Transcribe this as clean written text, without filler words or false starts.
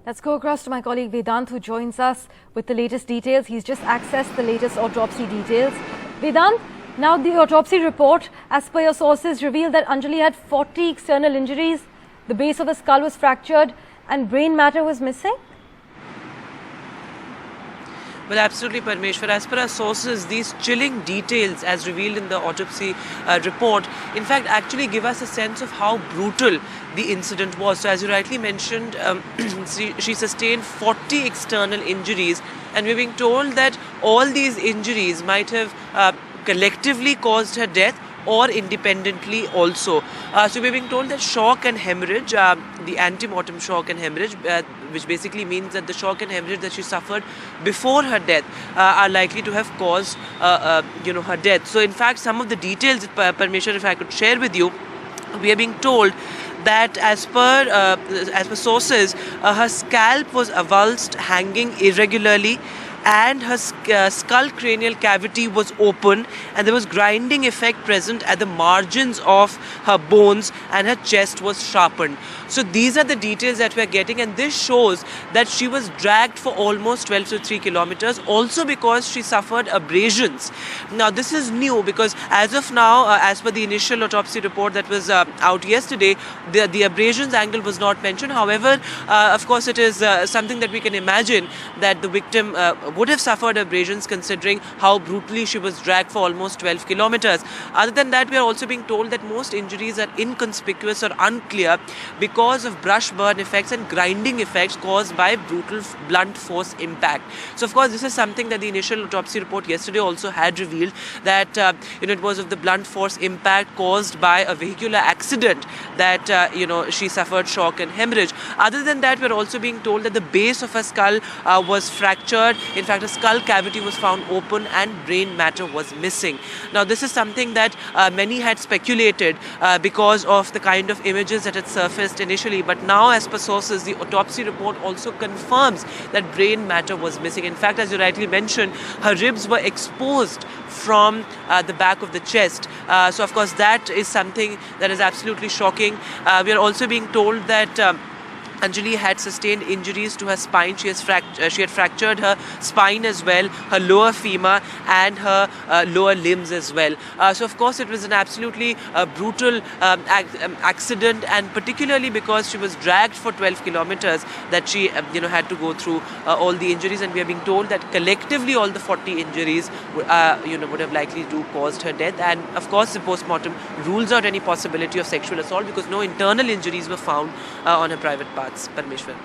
Let's go across to my colleague Vedant, who joins us with the latest details. He's just accessed the latest autopsy details. Vedant, now the autopsy report, as per your sources, revealed that Anjali had 40 external injuries, the base of the skull was fractured and brain matter was missing. Well, absolutely, Parmeshwar. As per our sources, these chilling details, as revealed in the autopsy report, in fact, actually give us a sense of how brutal the incident was. So, as you rightly mentioned, she sustained 40 external injuries, and we're being told that all these injuries might have collectively caused her death, or independently also. So we're being told that shock and hemorrhage, the antemortem shock and hemorrhage, which basically means that the shock and hemorrhage that she suffered before her death are likely to have caused her death. So in fact, some of the details, Parmeshwar, if I could share with you, we are being told that as per sources, her scalp was avulsed, hanging irregularly, and her skull cranial cavity was open, and there was grinding effect present at the margins of her bones, and her chest was sharpened. So these are the details that we are getting, and this shows that she was dragged for almost 12 to 3 kilometers, also because she suffered abrasions. Now this is new, because as of now, as per the initial autopsy report that was out yesterday, the abrasions angle was not mentioned. However, of course, it is something that we can imagine that the victim would have suffered abrasions, considering how brutally she was dragged for almost 12 kilometers. Other than that, we are also being told that most injuries are inconspicuous or unclear because of brush burn effects and grinding effects caused by brutal blunt force impact. So of course, this is something that the initial autopsy report yesterday also had revealed, that it was of the blunt force impact caused by a vehicular accident that she suffered shock and hemorrhage. Other than that, we are also being told that the base of her skull was fractured. In fact, a skull cavity was found open and brain matter was missing. Now, this is something that many had speculated because of the kind of images that had surfaced initially. But now, as per sources, the autopsy report also confirms that brain matter was missing. In fact, as you rightly mentioned, her ribs were exposed from the back of the chest. So, of course, that is something that is absolutely shocking. We are also being told that Anjali had sustained injuries to her spine. She had fractured her spine as well, her lower femur and her lower limbs as well. So of course it was an absolutely brutal accident, and particularly because she was dragged for 12 kilometers that she had to go through all the injuries, and we are being told that collectively all the 40 injuries would have likely to caused her death. And of course the post-mortem rules out any possibility of sexual assault because no internal injuries were found on her private parts. Parmeshwar.